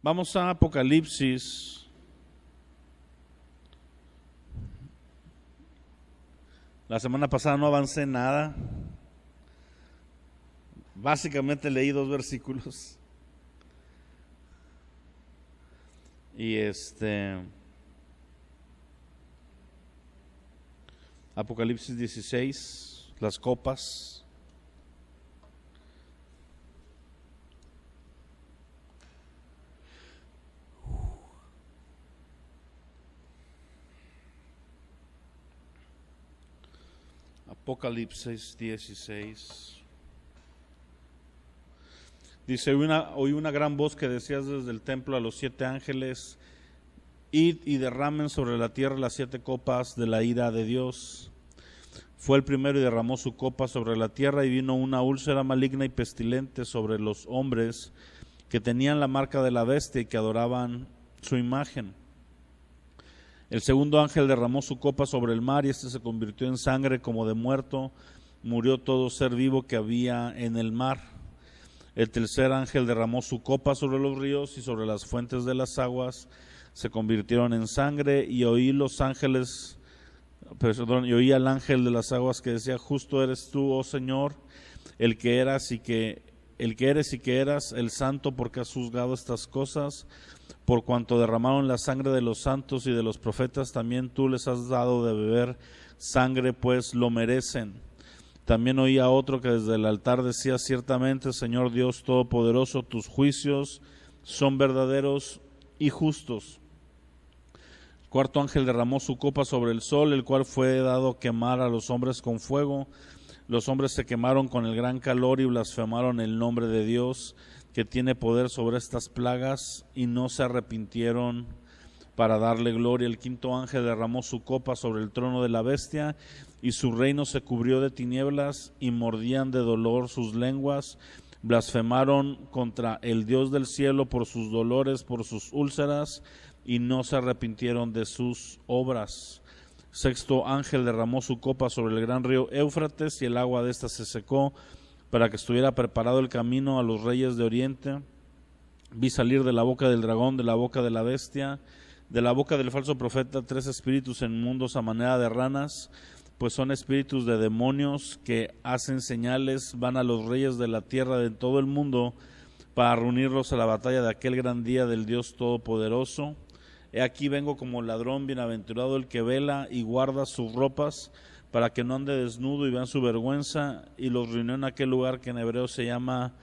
Vamos a Apocalipsis. La semana pasada no avancé nada. Básicamente leí 2 versículos. Y Apocalipsis 16, las copas. Apocalipsis 16. Dice, oí una gran voz que decía desde el templo a los 7 ángeles: id y derramen sobre la tierra las 7 copas de la ira de Dios. Fue el primero y derramó su copa sobre la tierra, y vino una úlcera maligna y pestilente sobre los hombres que tenían la marca de la bestia y que adoraban su imagen. El segundo ángel derramó su copa sobre el mar, y este se convirtió en sangre como de muerto. Murió todo ser vivo que había en el mar. El tercer ángel derramó su copa sobre los ríos, y sobre las fuentes de las aguas se convirtieron en sangre. Y oí al ángel de las aguas que decía: justo eres tú, oh Señor, el que eres y que eras el santo, porque has juzgado estas cosas. Por cuanto derramaron la sangre de los santos y de los profetas, también tú les has dado de beber sangre, pues lo merecen. También oí a otro que desde el altar decía: ciertamente, Señor Dios Todopoderoso, tus juicios son verdaderos y justos. El cuarto ángel derramó su copa sobre el sol, el cual fue dado quemar a los hombres con fuego. Los hombres se quemaron con el gran calor y blasfemaron el nombre de Dios, que tiene poder sobre estas plagas, y no se arrepintieron para darle gloria. El quinto ángel derramó su copa sobre el trono de la bestia, y su reino se cubrió de tinieblas, y mordían de dolor sus lenguas. Blasfemaron contra el Dios del cielo por sus dolores, por sus úlceras, y no se arrepintieron de sus obras. Sexto ángel derramó su copa sobre el gran río Éufrates, y el agua de ésta se secó, para que estuviera preparado el camino a los reyes de Oriente. Vi salir de la boca del dragón, de la boca de la bestia, de la boca del falso profeta, 3 espíritus inmundos a manera de ranas, pues son espíritus de demonios que hacen señales. Van a los reyes de la tierra de todo el mundo para reunirlos a la batalla de aquel gran día del Dios Todopoderoso. He aquí vengo como ladrón, bienaventurado el que vela y guarda sus ropas, para que no ande desnudo y vean su vergüenza. Y los reunió en aquel lugar que en hebreo se llama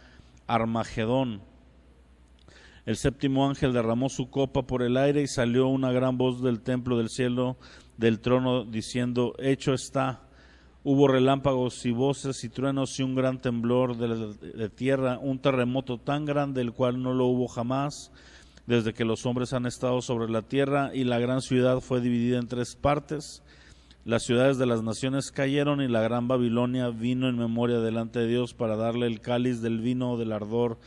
Armagedón. El séptimo ángel derramó su copa por el aire, y salió una gran voz del templo del cielo, del trono, diciendo: hecho está. Hubo relámpagos y voces y truenos y un gran temblor de tierra, un terremoto tan grande, el cual no lo hubo jamás desde que los hombres han estado sobre la tierra. Y la gran ciudad fue dividida en 3 partes. Las ciudades de las naciones cayeron, y la gran Babilonia vino en memoria delante de Dios para darle el cáliz del vino del ardor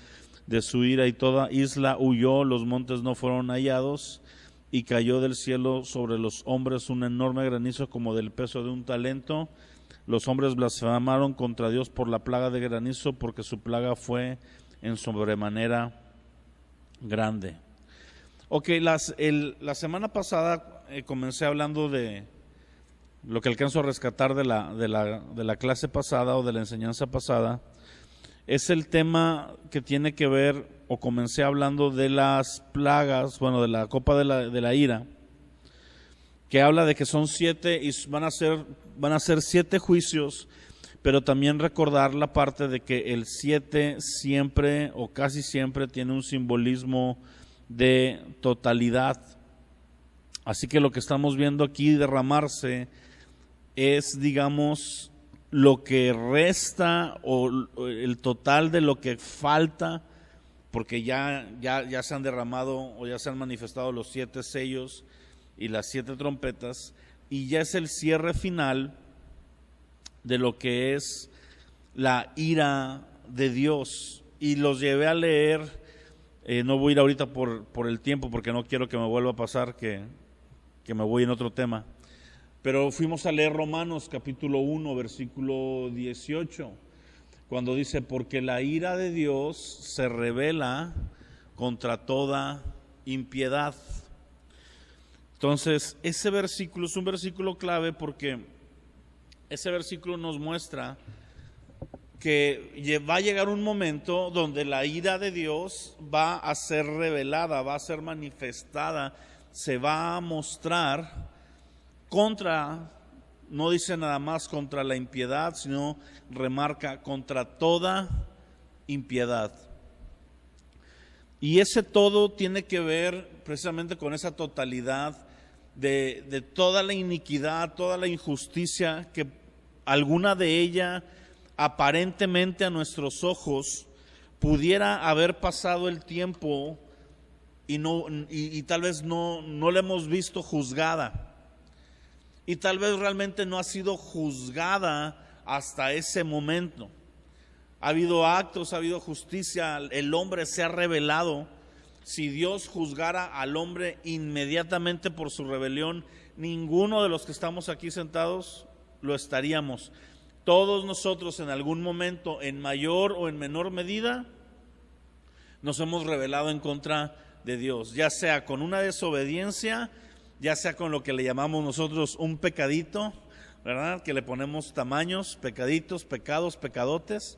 de su ira, y toda isla huyó, los montes no fueron hallados, y cayó del cielo sobre los hombres un enorme granizo como del peso de un talento. Los hombres blasfemaron contra Dios por la plaga de granizo, porque su plaga fue en sobremanera grande. Ok, la semana pasada comencé hablando de lo que alcanzo a rescatar de la clase pasada o de la enseñanza pasada. Es el tema que tiene que ver, o comencé hablando de las plagas, de la copa de la ira, que habla de que son 7 y van a ser 7 juicios, pero también recordar la parte de que el 7 siempre o casi siempre tiene un simbolismo de totalidad. Así que lo que estamos viendo aquí derramarse es, digamos, lo que resta o el total de lo que falta, porque ya se han derramado o ya se han manifestado los 7 sellos y las 7 trompetas, y ya es el cierre final de lo que es la ira de Dios. Y los llevé a leer, no voy a ir ahorita por el tiempo, porque no quiero que me vuelva a pasar que me voy en otro tema. Pero fuimos a leer Romanos capítulo 1, versículo 18, cuando dice: porque la ira de Dios se revela contra toda impiedad. Entonces, ese versículo es un versículo clave porque ese versículo nos muestra que va a llegar un momento donde la ira de Dios va a ser revelada, va a ser manifestada, se va a mostrar contra, no dice nada más contra la impiedad, sino remarca contra toda impiedad. Y ese todo tiene que ver precisamente con esa totalidad de toda la iniquidad, toda la injusticia, que alguna de ella aparentemente a nuestros ojos pudiera haber pasado el tiempo y tal vez no la hemos visto juzgada, y tal vez realmente no ha sido juzgada hasta ese momento. Ha habido actos, ha habido justicia, el hombre se ha rebelado. Si Dios juzgara al hombre inmediatamente por su rebelión, ninguno de los que estamos aquí sentados lo estaríamos. Todos nosotros en algún momento, en mayor o en menor medida, nos hemos rebelado en contra de Dios, ya sea con una desobediencia, ya sea con lo que le llamamos nosotros un pecadito, ¿verdad? Que le ponemos tamaños, pecaditos, pecados, pecadotes,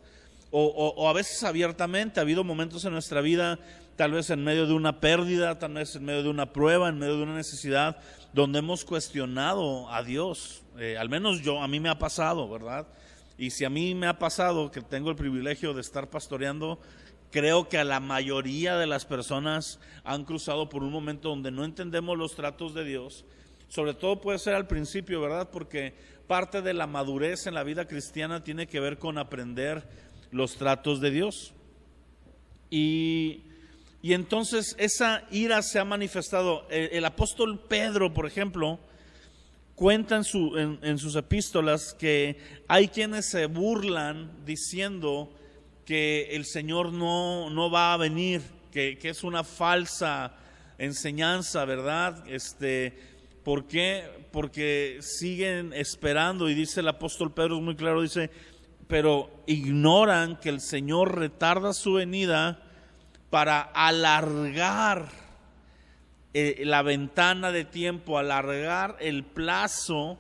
o a veces abiertamente. Ha habido momentos en nuestra vida, tal vez en medio de una pérdida, tal vez en medio de una prueba, en medio de una necesidad, donde hemos cuestionado a Dios. Al menos a mí me ha pasado, ¿verdad? Y si a mí me ha pasado, que tengo el privilegio de estar pastoreando, creo que a la mayoría de las personas han cruzado por un momento donde no entendemos los tratos de Dios. Sobre todo puede ser al principio, ¿verdad? Porque parte de la madurez en la vida cristiana tiene que ver con aprender los tratos de Dios. Y entonces esa ira se ha manifestado. El apóstol Pedro, por ejemplo, cuenta en sus epístolas que hay quienes se burlan diciendo que el Señor no va a venir, que es una falsa enseñanza, ¿verdad? ¿Por qué? Porque siguen esperando, y dice el apóstol Pedro, es muy claro, dice, pero ignoran que el Señor retarda su venida para alargar la ventana de tiempo, alargar el plazo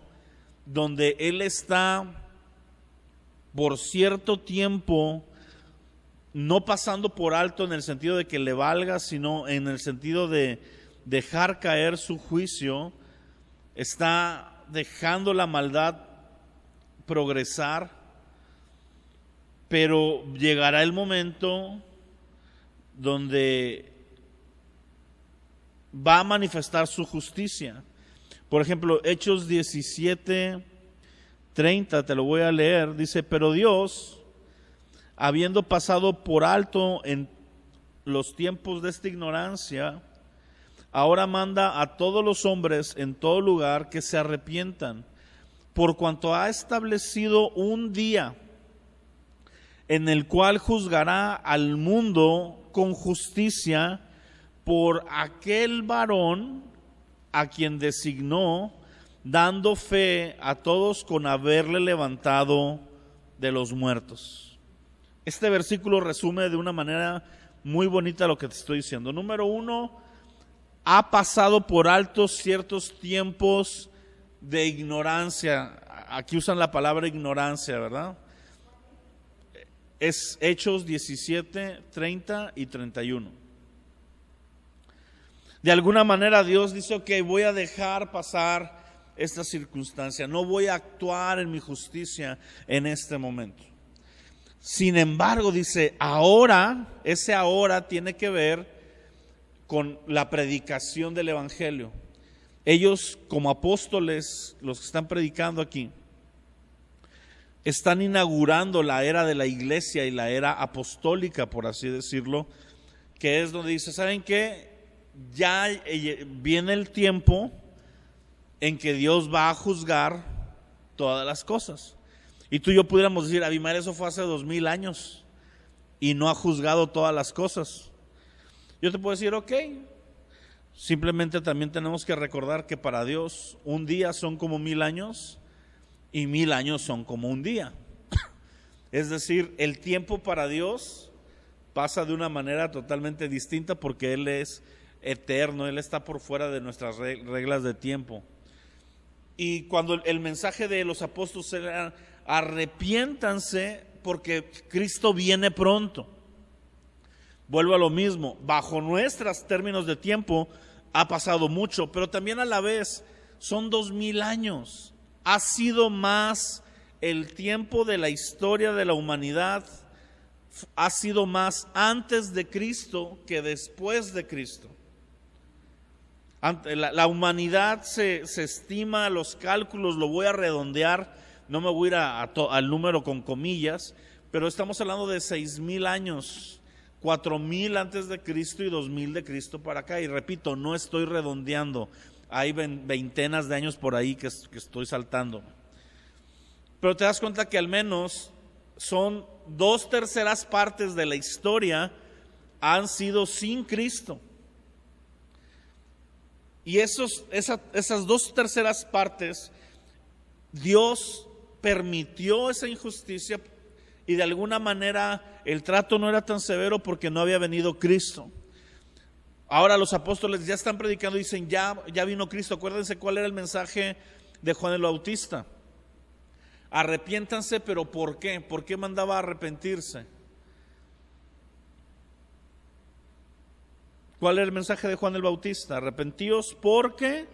donde Él está por cierto tiempo, no pasando por alto en el sentido de que le valga, sino en el sentido de dejar caer su juicio. Está dejando la maldad progresar, pero llegará el momento donde va a manifestar su justicia. Por ejemplo, Hechos 17:30, te lo voy a leer, dice, pero Dios, habiendo pasado por alto en los tiempos de esta ignorancia, ahora manda a todos los hombres en todo lugar que se arrepientan, por cuanto ha establecido un día en el cual juzgará al mundo con justicia por aquel varón a quien designó, dando fe a todos con haberle levantado de los muertos. Este versículo resume de una manera muy bonita lo que te estoy diciendo. Número uno, ha pasado por alto ciertos tiempos de ignorancia. Aquí usan la palabra ignorancia, ¿verdad? Es Hechos 17, 30 y 31. De alguna manera Dios dice, ok, voy a dejar pasar esta circunstancia, no voy a actuar en mi justicia en este momento. Sin embargo, dice, ahora, ese ahora tiene que ver con la predicación del Evangelio. Ellos, como apóstoles, los que están predicando aquí, están inaugurando la era de la iglesia y la era apostólica, por así decirlo, que es donde dice, ¿saben qué? Ya viene el tiempo en que Dios va a juzgar todas las cosas. Y tú y yo pudiéramos decir, Abimael, eso fue hace 2000 años y no ha juzgado todas las cosas. Yo te puedo decir, ok, simplemente también tenemos que recordar que para Dios un día son como 1000 años y 1000 años son como un día. Es decir, el tiempo para Dios pasa de una manera totalmente distinta porque Él es eterno, Él está por fuera de nuestras reglas de tiempo. Y cuando el mensaje de los apóstoles era: arrepiéntanse porque Cristo viene pronto. Vuelvo a lo mismo, bajo nuestros términos de tiempo ha pasado mucho, pero también a la vez son 2000 años. Ha sido más el tiempo de la historia de la humanidad, ha sido más antes de Cristo que después de Cristo. La humanidad se estima, los cálculos, lo voy a redondear, no me voy a ir al número con comillas, pero estamos hablando de 6000 años, 4000 antes de Cristo y 2000 de Cristo para acá. Y repito, no estoy redondeando, hay veintenas de años por ahí que estoy saltando. Pero te das cuenta que al menos son 2/3 partes de la historia han sido sin Cristo. Y esas 2/3 partes, Dios permitió esa injusticia y de alguna manera el trato no era tan severo porque no había venido Cristo. Ahora los apóstoles ya están predicando y dicen: ya vino Cristo. Acuérdense cuál era el mensaje de Juan el Bautista: arrepiéntanse, pero ¿por qué? ¿Por qué mandaba a arrepentirse? ¿Cuál era el mensaje de Juan el Bautista? Arrepentíos porque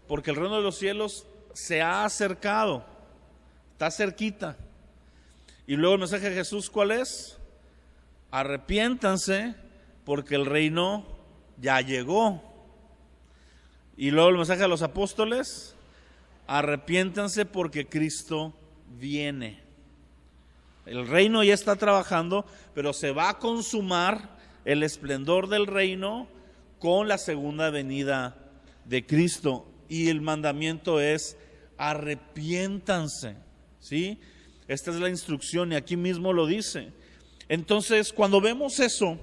el reino de los cielos se ha acercado, está cerquita. Y luego el mensaje de Jesús, ¿cuál es? Arrepiéntanse porque el reino ya llegó. Y luego el mensaje de los apóstoles: arrepiéntanse porque Cristo viene. El reino ya está trabajando, pero se va a consumar el esplendor del reino con la segunda venida de Cristo. Y el mandamiento es: arrepiéntanse, ¿sí? Esta es la instrucción y aquí mismo lo dice. Entonces, cuando vemos eso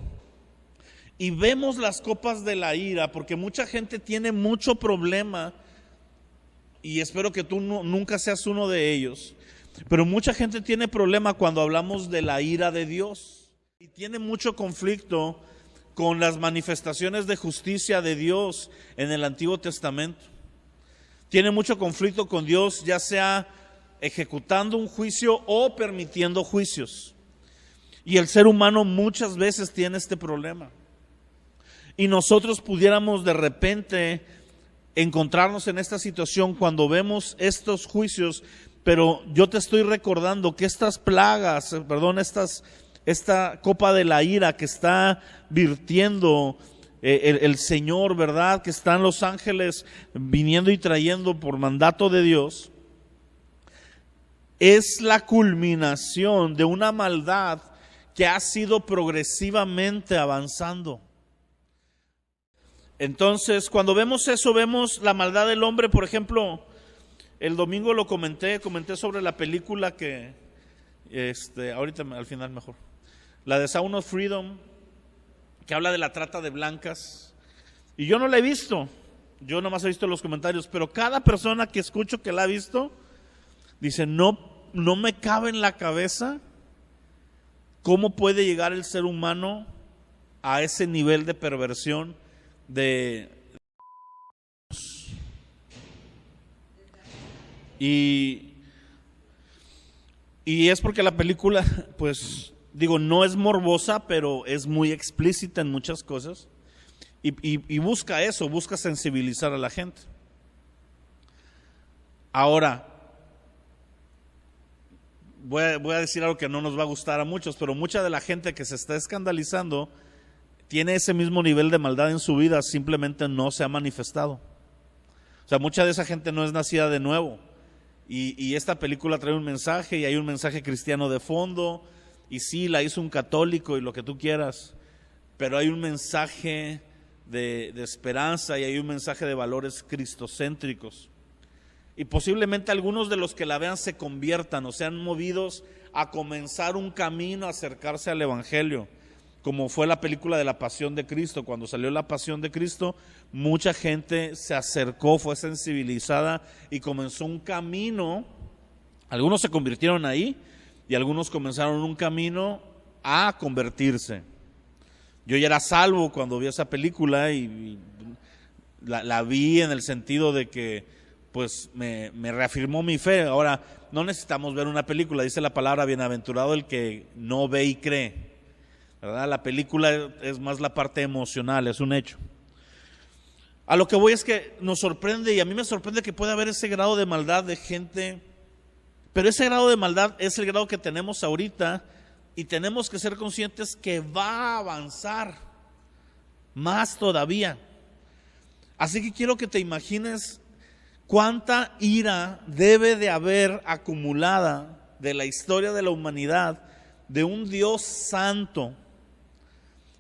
y vemos las copas de la ira, porque mucha gente tiene mucho problema, y espero que tú nunca seas uno de ellos, pero mucha gente tiene problema cuando hablamos de la ira de Dios. Y tiene mucho conflicto con las manifestaciones de justicia de Dios en el Antiguo Testamento. Tiene mucho conflicto con Dios, ya sea ejecutando un juicio o permitiendo juicios. Y el ser humano muchas veces tiene este problema. Y nosotros pudiéramos de repente encontrarnos en esta situación cuando vemos estos juicios, pero yo te estoy recordando que estas plagas, esta copa de la ira que está virtiendo el Señor, ¿verdad? Que están los ángeles viniendo y trayendo por mandato de Dios, es la culminación de una maldad que ha sido progresivamente avanzando. Entonces, cuando vemos eso, vemos la maldad del hombre. Por ejemplo, el domingo lo comenté sobre la película que, ahorita al final mejor, la de Sound of Freedom, que habla de la trata de blancas. Y yo no la he visto, yo nomás he visto los comentarios, pero cada persona que escucho que la ha visto, dice: no me cabe en la cabeza cómo puede llegar el ser humano a ese nivel de perversión y es porque la película, pues digo, no es morbosa, pero es muy explícita en muchas cosas y busca eso, busca sensibilizar a la gente. Ahora, voy a decir algo que no nos va a gustar a muchos, pero mucha de la gente que se está escandalizando tiene ese mismo nivel de maldad en su vida, simplemente no se ha manifestado. O sea, mucha de esa gente no es nacida de nuevo. Y esta película trae un mensaje y hay un mensaje cristiano de fondo, y sí, la hizo un católico y lo que tú quieras, pero hay un mensaje de esperanza y hay un mensaje de valores cristocéntricos. Y posiblemente algunos de los que la vean se conviertan o sean movidos a comenzar un camino a acercarse al Evangelio, como fue la película de la Pasión de Cristo. Cuando salió la Pasión de Cristo, mucha gente se acercó, fue sensibilizada y comenzó un camino. Algunos se convirtieron ahí y algunos comenzaron un camino a convertirse. Yo ya era salvo cuando vi esa película y la vi en el sentido de que pues me reafirmó mi fe. Ahora, no necesitamos ver una película, dice la palabra, bienaventurado el que no ve y cree, ¿verdad? La película es más la parte emocional, es un hecho. A lo que voy es que nos sorprende, y a mí me sorprende que pueda haber ese grado de maldad de gente, pero ese grado de maldad es el grado que tenemos ahorita, y tenemos que ser conscientes que va a avanzar más todavía. Así que quiero que te imagines cuánta ira debe de haber acumulada de la historia de la humanidad, de un Dios santo,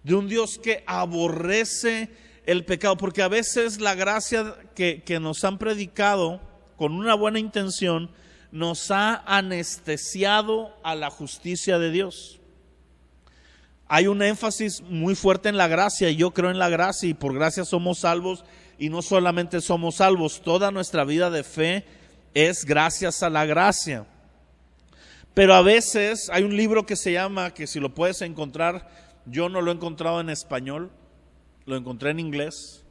de un Dios que aborrece el pecado, porque a veces la gracia que nos han predicado con una buena intención nos ha anestesiado a la justicia de Dios. Hay un énfasis muy fuerte en la gracia, y yo creo en la gracia, y por gracia somos salvos, y no solamente somos salvos, toda nuestra vida de fe es gracias a la gracia. Pero a veces hay un libro que se llama, que si lo puedes encontrar, yo no lo he encontrado en español, lo encontré en inglés,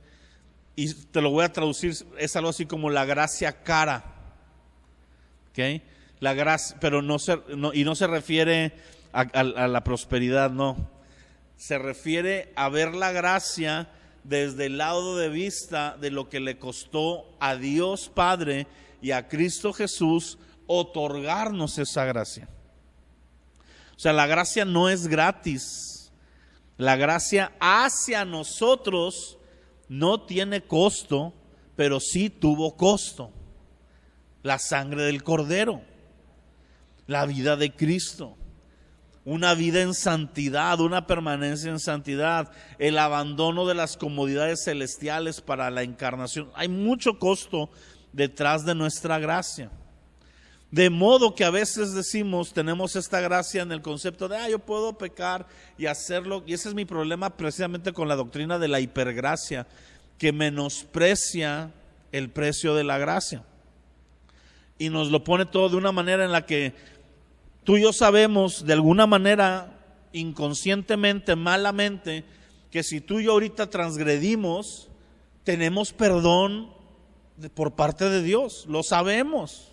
y te lo voy a traducir, es algo así como la gracia cara. ¿Okay? La gracia, pero no se refiere a la prosperidad, no. Se refiere a ver la gracia desde el lado de vista de lo que le costó a Dios Padre y a Cristo Jesús otorgarnos esa gracia. O sea, la gracia no es gratis. La gracia hacia nosotros no tiene costo, pero sí tuvo costo. La sangre del Cordero, la vida de Cristo, una vida en santidad, una permanencia en santidad, el abandono de las comodidades celestiales para la encarnación. Hay mucho costo detrás de nuestra gracia. De modo que a veces decimos, tenemos esta gracia en el concepto de, yo puedo pecar y hacerlo. Y ese es mi problema precisamente con la doctrina de la hipergracia, que menosprecia el precio de la gracia. Y nos lo pone todo de una manera en la que tú y yo sabemos de alguna manera, inconscientemente, malamente, que si tú y yo ahorita transgredimos, tenemos perdón por parte de Dios, lo sabemos.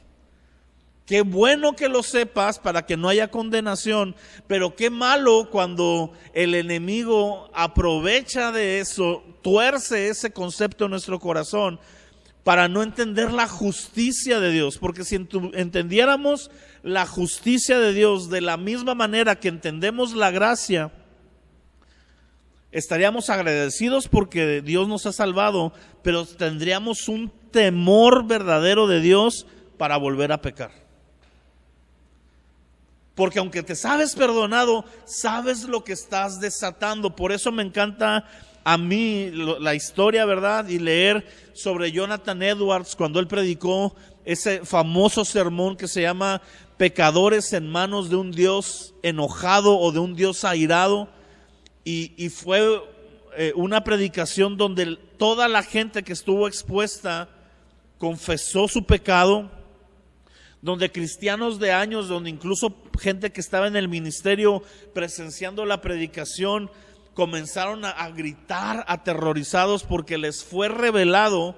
Qué bueno que lo sepas para que no haya condenación, pero qué malo cuando el enemigo aprovecha de eso, tuerce ese concepto en nuestro corazón para no entender la justicia de Dios. Porque si entendiéramos la justicia de Dios de la misma manera que entendemos la gracia, estaríamos agradecidos porque Dios nos ha salvado, pero tendríamos un temor verdadero de Dios para volver a pecar. Porque aunque te sabes perdonado, sabes lo que estás desatando. Por eso me encanta a mí la historia, ¿verdad? Y leer sobre Jonathan Edwards cuando él predicó ese famoso sermón que se llama Pecadores en manos de un Dios enojado o de un Dios airado. Y fue una predicación donde toda la gente que estuvo expuesta confesó su pecado, donde cristianos de años, donde incluso gente que estaba en el ministerio presenciando la predicación, comenzaron a gritar aterrorizados porque les fue revelado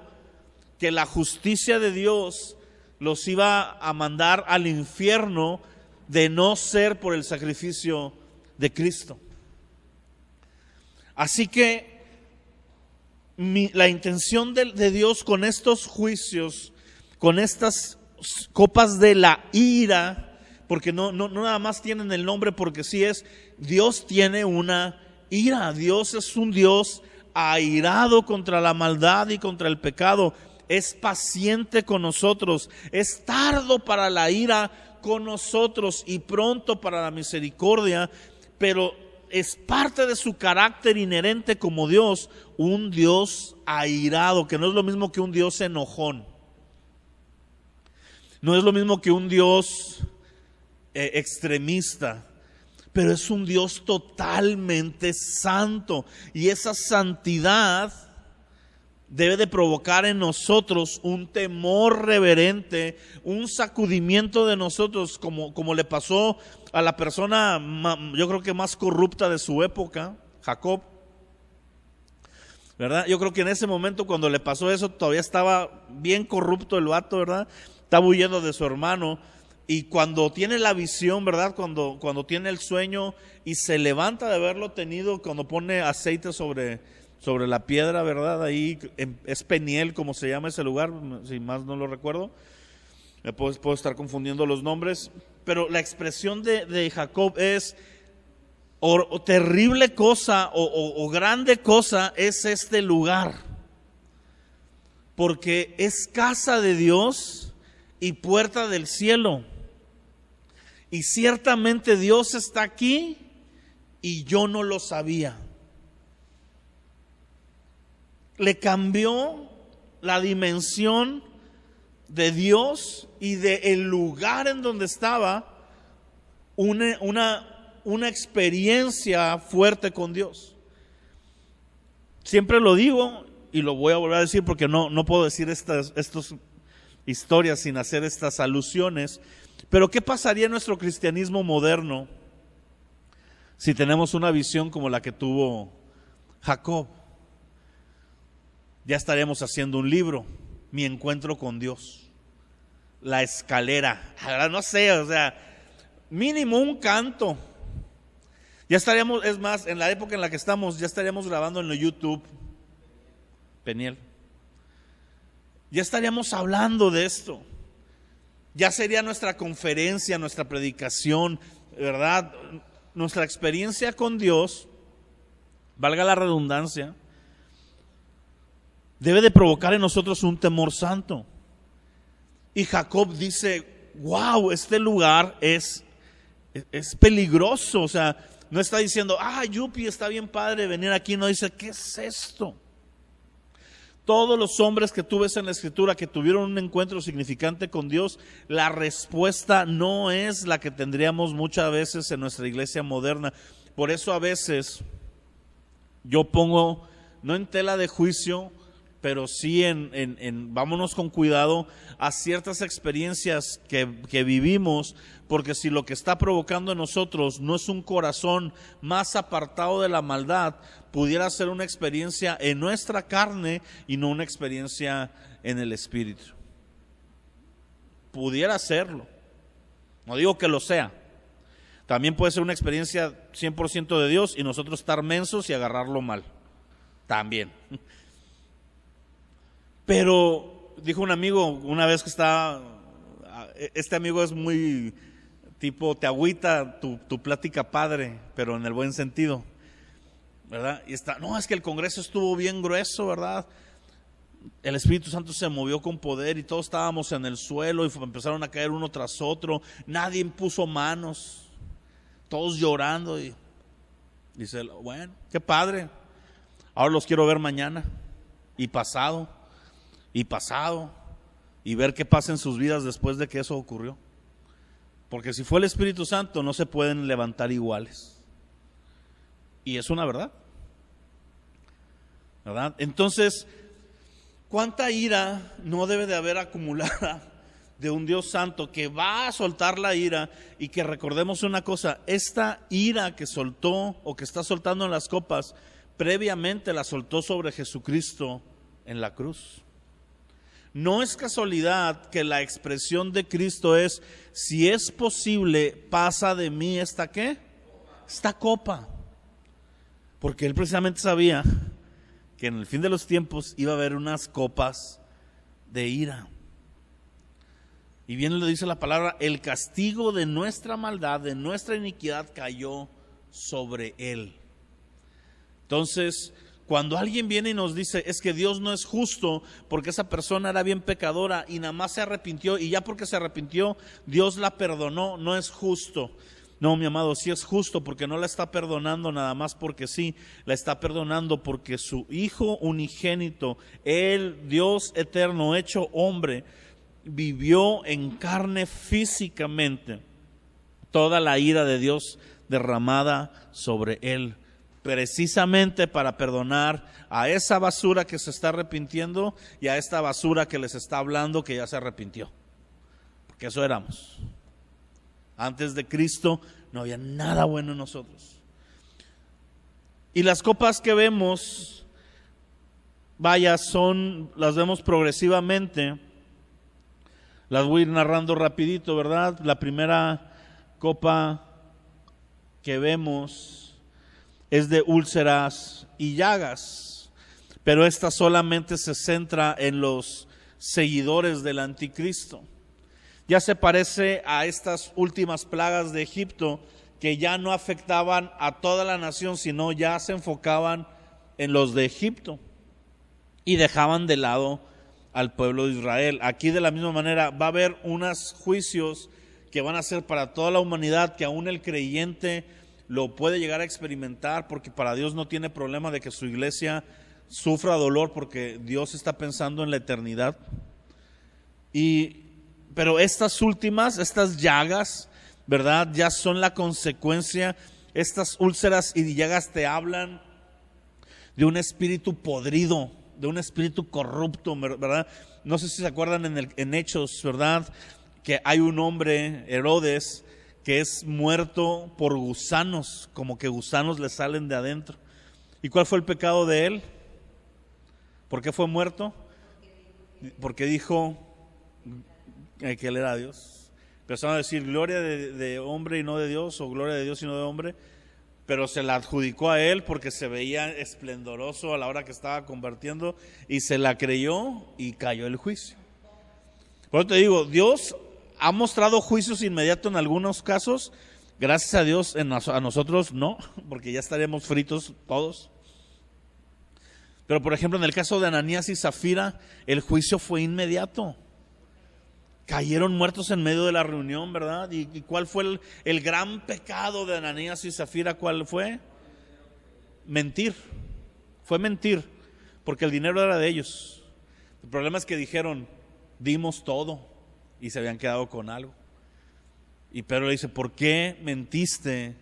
que la justicia de Dios los iba a mandar al infierno de no ser por el sacrificio de Cristo. Así que la intención de Dios con estos juicios, con estas copas de la ira, porque no nada más tienen el nombre porque sí es, Dios tiene una ira. Dios es un Dios airado contra la maldad y contra el pecado. Es paciente con nosotros, es tardo para la ira con nosotros y pronto para la misericordia, pero es parte de su carácter inherente como Dios, un Dios airado, que no es lo mismo que un Dios enojón. No es lo mismo que un Dios extremista, pero es un Dios totalmente santo. Y esa santidad debe de provocar en nosotros un temor reverente, un sacudimiento de nosotros, como le pasó a la persona, yo creo que más corrupta de su época, Jacob, ¿verdad? Yo creo que en ese momento cuando le pasó eso todavía estaba bien corrupto el vato, ¿verdad? Estaba huyendo de su hermano, y cuando tiene la visión, ¿verdad? Cuando tiene el sueño y se levanta de haberlo tenido, cuando pone aceite sobre la piedra, ¿verdad? Ahí es Peniel, como se llama ese lugar, si más no lo recuerdo. Puedo estar confundiendo los nombres, pero la expresión de Jacob es, o terrible cosa o grande cosa es este lugar, porque es casa de Dios y puerta del cielo, y ciertamente Dios está aquí y yo no lo sabía. Le cambió la dimensión de Dios y del lugar en donde estaba una experiencia fuerte con Dios. Siempre lo digo y lo voy a volver a decir porque no puedo decir estas historias sin hacer estas alusiones. Pero ¿qué pasaría en nuestro cristianismo moderno si tenemos una visión como la que tuvo Jacob? Ya estaríamos haciendo un libro, Mi encuentro con Dios, La escalera, no sé, o sea, mínimo un canto. Ya estaríamos, es más, en la época en la que estamos, ya estaríamos grabando en el YouTube, Peniel. Ya estaríamos hablando de esto. Ya sería nuestra conferencia, nuestra predicación, ¿verdad? Nuestra experiencia con Dios, valga la redundancia, debe de provocar en nosotros un temor santo. Y Jacob dice, wow, este lugar es peligroso. O sea, no está diciendo, yupi, está bien padre venir aquí. No, dice, ¿qué es esto? Todos los hombres que tú ves en la Escritura que tuvieron un encuentro significante con Dios, la respuesta no es la que tendríamos muchas veces en nuestra iglesia moderna. Por eso a veces yo pongo, no en tela de juicio, pero sí vámonos con cuidado a ciertas experiencias que vivimos, porque si lo que está provocando en nosotros no es un corazón más apartado de la maldad, pudiera ser una experiencia en nuestra carne y no una experiencia en el Espíritu. Pudiera serlo, no digo que lo sea. También puede ser una experiencia 100% de Dios y nosotros estar mensos y agarrarlo mal, también. Pero dijo un amigo una vez que este amigo es muy tipo, te agüita tu plática padre, pero en el buen sentido, ¿verdad? Y es que el Congreso estuvo bien grueso, ¿verdad? El Espíritu Santo se movió con poder y todos estábamos en el suelo y empezaron a caer uno tras otro, nadie impuso manos, todos llorando, y dice, bueno, qué padre, ahora los quiero ver mañana y pasado y ver qué pasa en sus vidas después de que eso ocurrió. Porque si fue el Espíritu Santo no se pueden levantar iguales. Y es una verdad. ¿Verdad? Entonces, ¿cuánta ira no debe de haber acumulada de un Dios santo que va a soltar la ira? Y que recordemos una cosa, esta ira que soltó o que está soltando en las copas, previamente la soltó sobre Jesucristo en la cruz. No es casualidad que la expresión de Cristo es, si es posible, pasa de mí esta ¿qué? Esta copa. Porque él precisamente sabía que en el fin de los tiempos iba a haber unas copas de ira. Y bien le dice la palabra, el castigo de nuestra maldad, de nuestra iniquidad cayó sobre él. Entonces, cuando alguien viene y nos dice, es que Dios no es justo porque esa persona era bien pecadora y nada más se arrepintió y ya porque se arrepintió, Dios la perdonó, no es justo. No, mi amado, sí es justo porque no la está perdonando nada más porque sí, la está perdonando porque su Hijo unigénito, el Dios eterno hecho hombre, vivió en carne físicamente toda la ira de Dios derramada sobre él precisamente para perdonar a esa basura que se está arrepintiendo y a esta basura que les está hablando que ya se arrepintió. Porque eso éramos. Antes de Cristo no había nada bueno en nosotros. Y las copas que vemos, vaya, las vemos progresivamente. Las voy a ir narrando rapidito, ¿verdad? La primera copa que vemos es de úlceras y llagas, pero esta solamente se centra en los seguidores del anticristo. Ya se parece a estas últimas plagas de Egipto, que ya no afectaban a toda la nación, sino ya se enfocaban en los de Egipto y dejaban de lado al pueblo de Israel. Aquí de la misma manera va a haber unos juicios que van a ser para toda la humanidad, que aún el creyente lo puede llegar a experimentar, porque para Dios no tiene problema de que su iglesia sufra dolor, porque Dios está pensando en la eternidad. Pero estas llagas, ¿verdad?, ya son la consecuencia. Estas úlceras y llagas te hablan de un espíritu podrido, de un espíritu corrupto, ¿verdad? No sé si se acuerdan en Hechos, ¿verdad?, que hay un hombre, Herodes, que es muerto por gusanos, como que gusanos le salen de adentro. ¿Y cuál fue el pecado de él? ¿Por qué fue muerto? Porque dijo que él era Dios. Empezaron a decir gloria de hombre y no de Dios, o gloria de Dios y no de hombre, pero se la adjudicó a él porque se veía esplendoroso a la hora que estaba convirtiendo, y se la creyó y cayó el juicio. Por eso te digo, Dios ha mostrado juicios inmediatos en algunos casos. Gracias a Dios, a nosotros no, porque ya estaríamos fritos todos. Pero por ejemplo, en el caso de Ananías y Zafira, el juicio fue inmediato. Cayeron muertos en medio de la reunión, ¿verdad? ¿Y cuál fue el gran pecado de Ananías y Zafira? ¿Cuál fue? Mentir. Fue mentir, porque el dinero era de ellos. El problema es que dijeron, dimos todo, y se habían quedado con algo. Y Pedro le dice, ¿por qué mentiste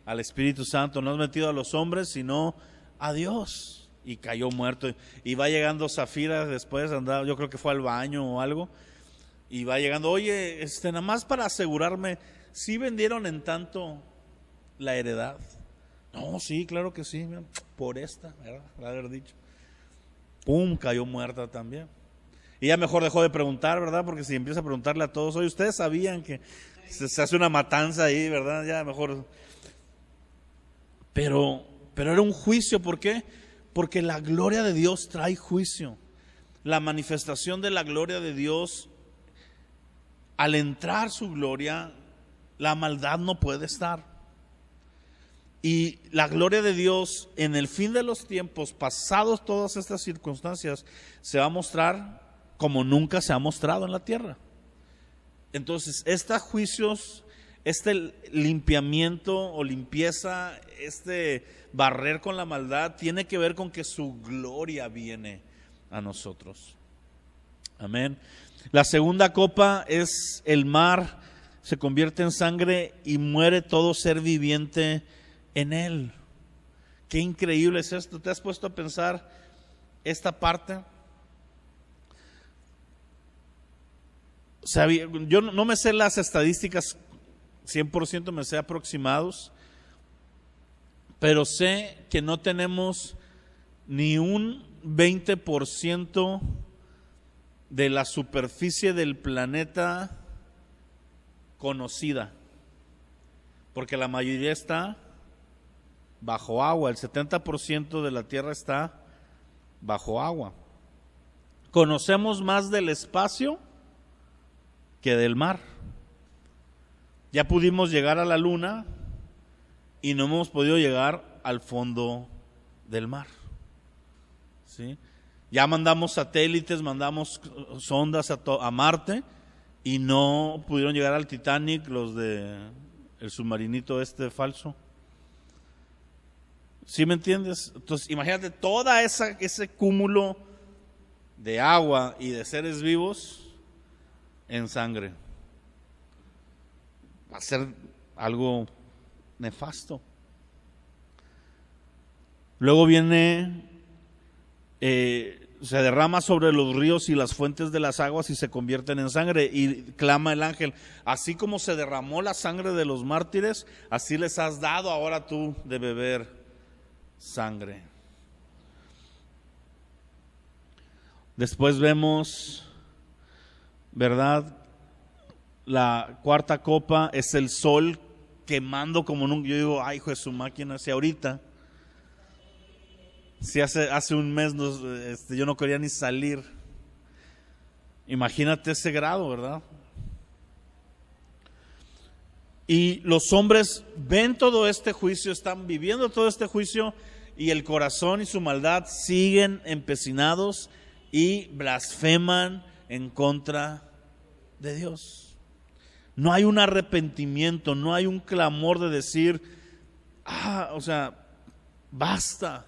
al Espíritu Santo? No has mentido a los hombres, sino a Dios. Y cayó muerto. Y va llegando Zafira después, andaba, yo creo que fue al baño o algo, y va llegando, oye, nada más para asegurarme, ¿sí vendieron en tanto la heredad? No, sí, claro que sí, por esta, ¿verdad? La haber dicho. Pum, cayó muerta también. Y ya mejor dejó de preguntar, ¿verdad? Porque si empieza a preguntarle a todos, oye, ustedes sabían que se hace una matanza ahí, ¿verdad? Ya mejor. Pero era un juicio, ¿por qué? Porque la gloria de Dios trae juicio. La manifestación de la gloria de Dios, al entrar su gloria, la maldad no puede estar. Y la gloria de Dios en el fin de los tiempos, pasados todas estas circunstancias, se va a mostrar como nunca se ha mostrado en la tierra. Entonces, estos juicios, este limpiamiento o limpieza, barrer con la maldad, tiene que ver con que su gloria viene a nosotros. Amén. La segunda copa es el mar, se convierte en sangre y muere todo ser viviente en él. Qué increíble es esto. ¿Te has puesto a pensar esta parte? O sea, yo no me sé las estadísticas 100%, me sé aproximados, pero sé que no tenemos ni un 20% de la superficie del planeta conocida, porque la mayoría está bajo agua. El 70% de la tierra está bajo agua. Conocemos más del espacio que del mar. Ya pudimos llegar a la luna y no hemos podido llegar al fondo del mar. ¿Sí? Ya mandamos satélites, mandamos sondas a Marte y no pudieron llegar al Titanic, los de el submarinito falso. ¿Sí me entiendes? Entonces, imagínate toda ese cúmulo de agua y de seres vivos en sangre. Va a ser algo nefasto. Luego viene, se derrama sobre los ríos y las fuentes de las aguas y se convierten en sangre. Y clama el ángel, así como se derramó la sangre de los mártires, así les has dado ahora tú de beber sangre. Después vemos, ¿verdad? La cuarta copa es el sol quemando como nunca. Yo digo, ay, hijo de su máquina, si ahorita, si hace un mes yo no quería ni salir. Imagínate ese grado, ¿verdad? Y los hombres ven todo este juicio, están viviendo todo este juicio, y el corazón y su maldad siguen empecinados y blasfeman en contra de Dios. No hay un arrepentimiento, no hay un clamor de decir, basta.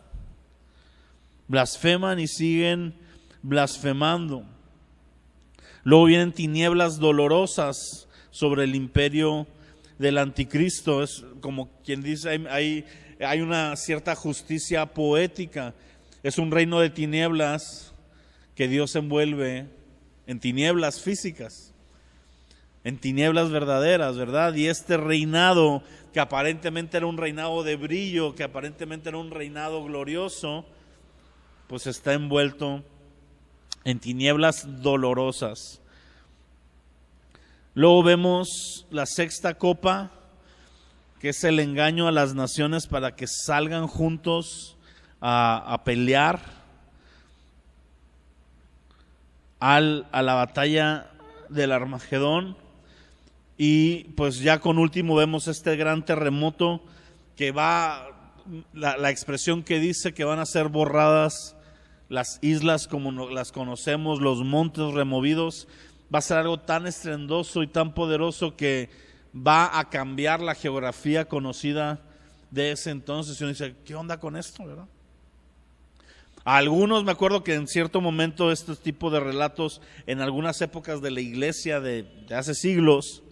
Blasfeman y siguen blasfemando. Luego vienen tinieblas dolorosas sobre el imperio del anticristo. Es como quien dice, hay una cierta justicia poética. Es un reino de tinieblas que Dios envuelve en tinieblas físicas, en tinieblas verdaderas, ¿verdad? Y este reinado, que aparentemente era un reinado de brillo, que aparentemente era un reinado glorioso, pues está envuelto en tinieblas dolorosas. Luego vemos la sexta copa, que es el engaño a las naciones para que salgan juntos a pelear a la batalla del Armagedón. Y pues ya con último vemos este gran terremoto que la expresión que dice que van a ser borradas las islas como las conocemos, los montes removidos. Va a ser algo tan estruendoso y tan poderoso que va a cambiar la geografía conocida de ese entonces. Y uno dice, ¿qué onda con esto, verdad? A algunos, me acuerdo que en cierto momento este tipo de relatos en algunas épocas de la iglesia de hace siglos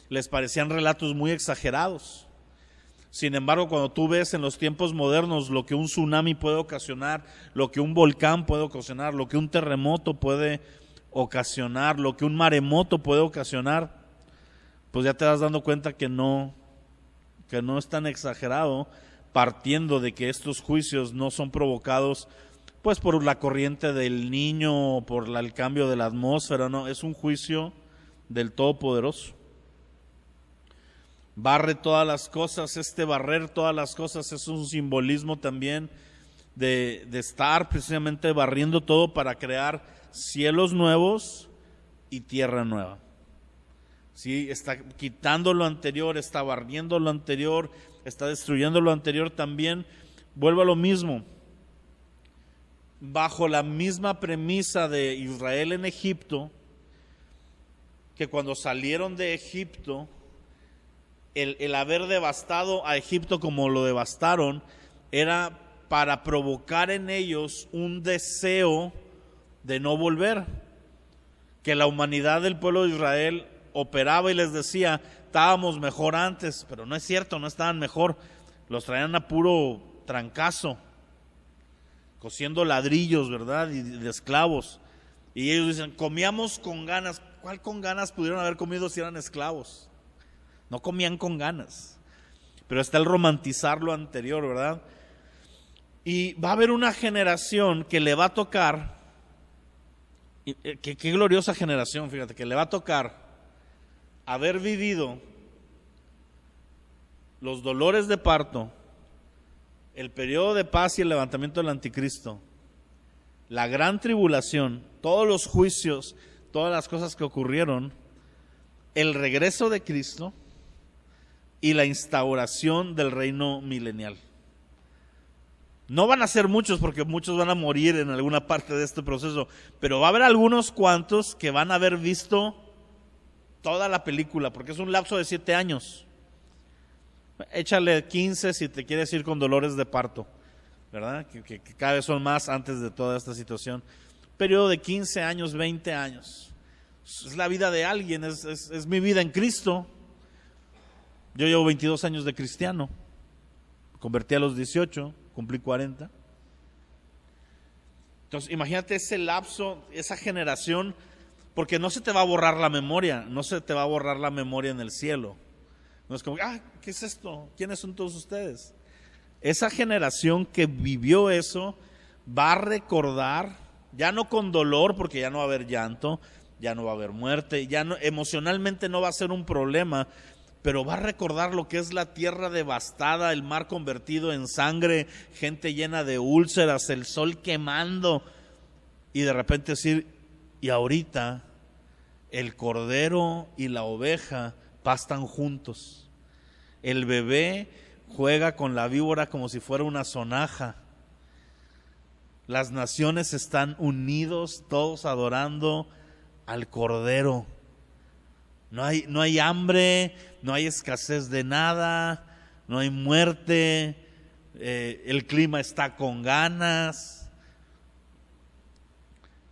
les parecían relatos muy exagerados. Sin embargo, cuando tú ves en los tiempos modernos lo que un tsunami puede ocasionar, lo que un volcán puede ocasionar, lo que un terremoto puede ocasionar, lo que un maremoto puede ocasionar, pues ya te das dando cuenta que no es tan exagerado, partiendo de que estos juicios no son provocados pues por la corriente del Niño o por el cambio de la atmósfera, no, es un juicio del Todopoderoso. Barre todas las cosas. Barrer todas las cosas es un simbolismo también de estar precisamente barriendo todo para crear cielos nuevos y tierra nueva. ¿Sí? Está quitando lo anterior, está barriendo lo anterior, está destruyendo lo anterior también. Vuelvo a lo mismo. Bajo la misma premisa de Israel en Egipto, que cuando salieron de Egipto, el haber devastado a Egipto como lo devastaron, era para provocar en ellos un deseo de no volver. Que la humanidad del pueblo de Israel operaba y les decía, estábamos mejor antes, pero no es cierto, no estaban mejor. Los traían a puro trancazo, cosiendo ladrillos, ¿verdad? Y de esclavos. Y ellos dicen, comíamos con ganas. ¿Cuál con ganas pudieron haber comido si eran esclavos? No comían con ganas. Pero está el romantizar lo anterior, ¿verdad? Y va a haber una generación que le va a tocar, qué gloriosa generación, fíjate, que le va a tocar haber vivido los dolores de parto, el periodo de paz y el levantamiento del anticristo, la gran tribulación, todos los juicios, todas las cosas que ocurrieron, el regreso de Cristo y la instauración del reino milenial. No van a ser muchos porque muchos van a morir en alguna parte de este proceso, pero va a haber algunos cuantos que van a haber visto toda la película, porque es un lapso de 7 años. Échale 15 si te quieres ir con dolores de parto, ¿verdad? Que cada vez son más antes de toda esta situación. Periodo de 15 años, 20 años. Es la vida de alguien, es mi vida en Cristo. Yo llevo 22 años de cristiano. Me convertí a los 18, cumplí 40. Entonces, imagínate ese lapso, esa generación, porque no se te va a borrar la memoria, no se te va a borrar la memoria en el cielo. No es como, ¿qué es esto? ¿Quiénes son todos ustedes? Esa generación que vivió eso va a recordar, ya no con dolor, porque ya no va a haber llanto, ya no va a haber muerte, ya no, emocionalmente no va a ser un problema, pero va a recordar lo que es la tierra devastada, el mar convertido en sangre, gente llena de úlceras, el sol quemando, y de repente decir, y ahorita el cordero y la oveja pastan juntos. El bebé juega con la víbora como si fuera una sonaja. Las naciones están unidos, todos adorando al cordero. No hay hambre, no hay escasez de nada, no hay muerte, el clima está con ganas.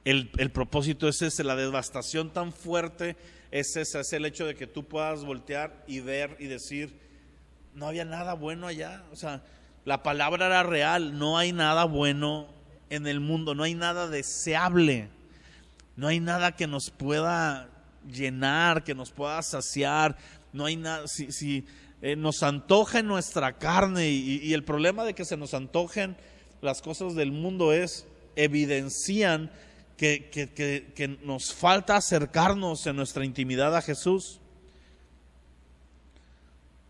El propósito es ese, la devastación tan fuerte es ese, es el hecho de que tú puedas voltear y ver y decir, no había nada bueno allá. O sea, la palabra era real, no hay nada bueno en el mundo, no hay nada deseable, no hay nada que nos pueda llenar, que nos pueda saciar, no hay nada, si nos antoja en nuestra carne y el problema de que se nos antojen las cosas del mundo evidencian que nos falta acercarnos en nuestra intimidad a Jesús.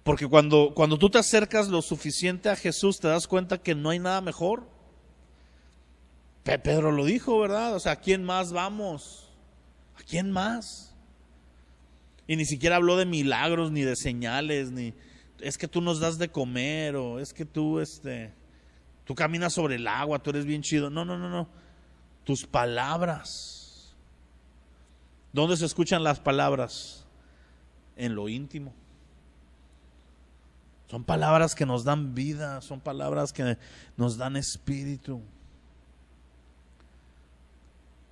Porque cuando tú te acercas lo suficiente a Jesús, te das cuenta que no hay nada mejor. Pedro lo dijo, ¿verdad? O sea, ¿a quién más vamos? ¿A quién más? Y ni siquiera habló de milagros, ni de señales, ni es que tú nos das de comer, o es que tú caminas sobre el agua, tú eres bien chido. No. Tus palabras. ¿Dónde se escuchan las palabras? En lo íntimo. Son palabras que nos dan vida, son palabras que nos dan espíritu.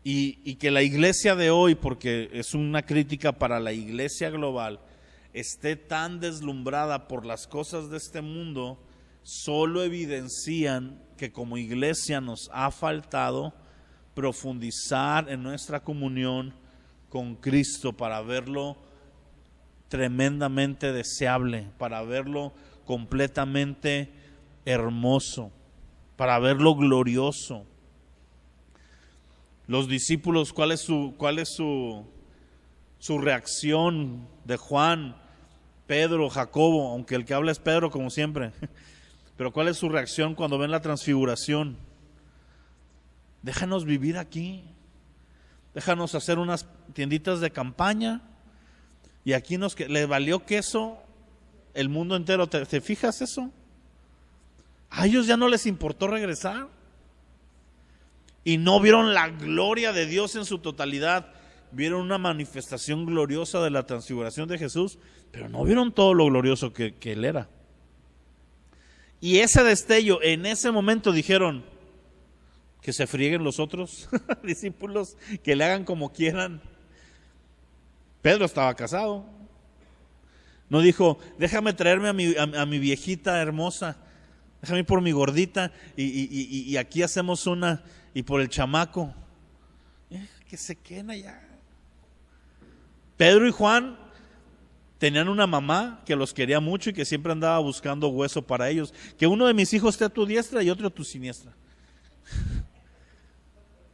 Y que la iglesia de hoy, porque es una crítica para la iglesia global, esté tan deslumbrada por las cosas de este mundo, solo evidencian que como iglesia nos ha faltado profundizar en nuestra comunión con Cristo para verlo tremendamente deseable, para verlo completamente hermoso, para verlo glorioso. Los discípulos, ¿cuál es su reacción de Juan, Pedro, Jacobo? Aunque el que habla es Pedro como siempre, pero ¿cuál es su reacción cuando ven la transfiguración? Déjanos vivir aquí, déjanos hacer unas tienditas de campaña y aquí le valió queso el mundo entero. ¿Te fijas eso? A ellos ya no les importó regresar. Y no vieron la gloria de Dios en su totalidad. Vieron una manifestación gloriosa de la transfiguración de Jesús, pero no vieron todo lo glorioso que Él era. Y ese destello, en ese momento dijeron, que se frieguen los otros discípulos, que le hagan como quieran. Pedro estaba casado. No dijo, déjame traerme a mi viejita hermosa, déjame ir por mi gordita y aquí hacemos una... Y por el chamaco, que se queden allá. Pedro y Juan tenían una mamá que los quería mucho y que siempre andaba buscando hueso para ellos. Que uno de mis hijos esté a tu diestra y otro a tu siniestra.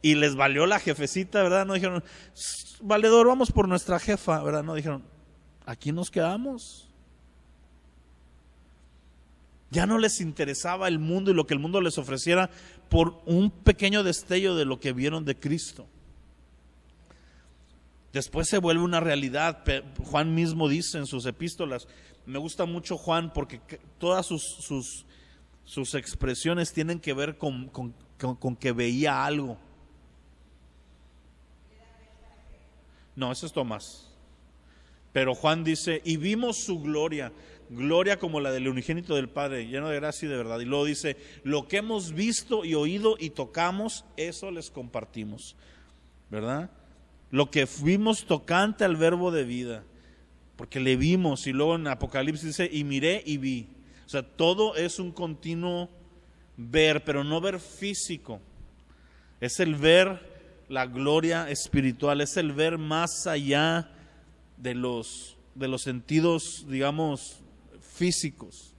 Y les valió la jefecita, ¿verdad? No dijeron, valedor, vamos por nuestra jefa, ¿verdad? No dijeron, aquí nos quedamos. Ya no les interesaba el mundo y lo que el mundo les ofreciera por un pequeño destello de lo que vieron de Cristo. Después se vuelve una realidad. Juan mismo dice en sus epístolas, me gusta mucho Juan porque todas sus expresiones tienen que ver con que veía algo. No, ese es Tomás. Pero Juan dice, y vimos su gloria como la del unigénito del Padre, lleno de gracia y de verdad. Y luego dice, lo que hemos visto y oído y tocamos, eso les compartimos, ¿verdad? Lo que fuimos tocante al verbo de vida, porque le vimos. Y luego en Apocalipsis dice, y miré y vi. O sea, todo es un continuo ver, pero no ver físico. Es el ver la gloria espiritual, es el ver más allá de los sentidos, digamos, físicos.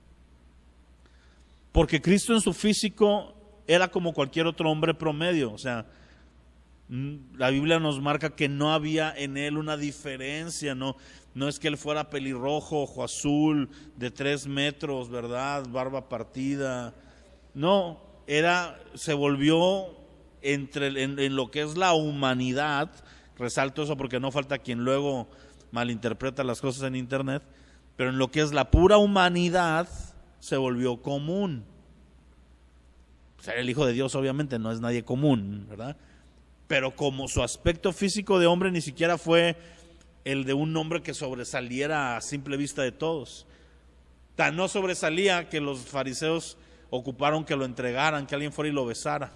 Porque Cristo en su físico era como cualquier otro hombre promedio, o sea, la Biblia nos marca que no había en él una diferencia, no es que él fuera pelirrojo, ojo azul, de 3 metros, ¿verdad? Barba partida. No, se volvió en lo que es la humanidad, resalto eso porque no falta quien luego malinterpreta las cosas en internet, pero en lo que es la pura humanidad se volvió común. Ser el Hijo de Dios obviamente no es nadie común, ¿verdad? Pero como su aspecto físico de hombre ni siquiera fue el de un hombre que sobresaliera a simple vista de todos. Tan no sobresalía que los fariseos ocuparon que lo entregaran, que alguien fuera y lo besara,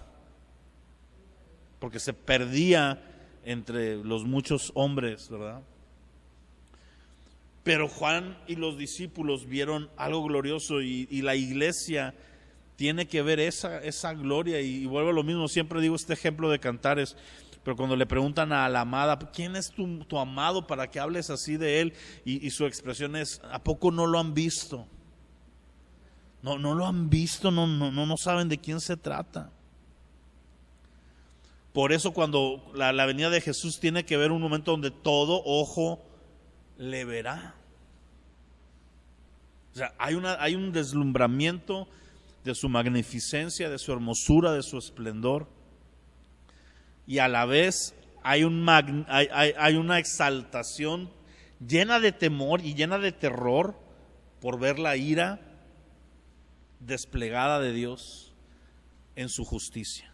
porque se perdía entre los muchos hombres, ¿verdad? Pero Juan y los discípulos vieron algo glorioso y la iglesia tiene que ver esa gloria. Y vuelvo a lo mismo, siempre digo este ejemplo de Cantares, pero cuando le preguntan a la amada, ¿quién es tu amado para que hables así de él? Y su expresión es, ¿a poco no lo han visto? No lo han visto, no saben de quién se trata. Por eso cuando la venida de Jesús tiene que ver un momento donde todo ojo le verá. O sea, hay un deslumbramiento de su magnificencia, de su hermosura, de su esplendor, y a la vez hay una exaltación llena de temor y llena de terror por ver la ira desplegada de Dios en su justicia.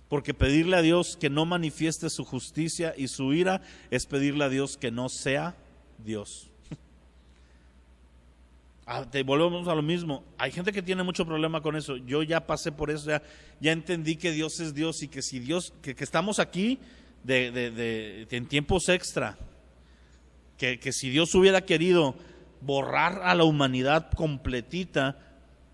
Porque pedirle a Dios que no manifieste su justicia y su ira es pedirle a Dios que no sea Dios. Volvemos a lo mismo. Hay gente que tiene mucho problema con eso. Yo ya pasé por eso, ya entendí que Dios es Dios y que si Dios, que estamos aquí en tiempos extra, que si Dios hubiera querido borrar a la humanidad completita,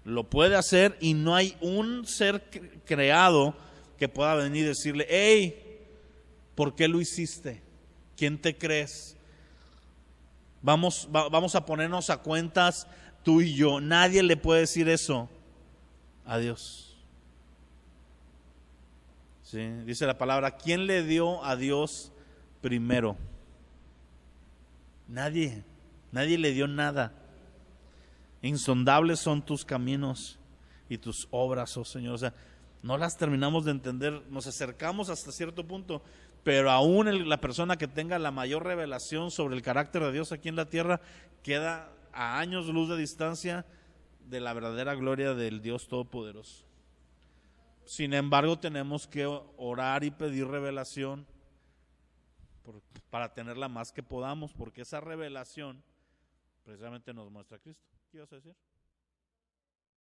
lo puede hacer y no hay un ser creado que pueda venir y decirle, hey, ¿por qué lo hiciste? ¿Quién te crees? Vamos a ponernos a cuentas tú y yo. Nadie le puede decir eso a Dios. ¿Sí? Dice la palabra, ¿quién le dio a Dios primero? Nadie le dio nada. Insondables son tus caminos y tus obras, oh Señor. O sea, no las terminamos de entender, nos acercamos hasta cierto punto, pero aún la persona que tenga la mayor revelación sobre el carácter de Dios aquí en la tierra queda a años luz de distancia de la verdadera gloria del Dios Todopoderoso. Sin embargo, tenemos que orar y pedir revelación para tenerla más que podamos, porque esa revelación precisamente nos muestra a Cristo. ¿Qué ibas a decir?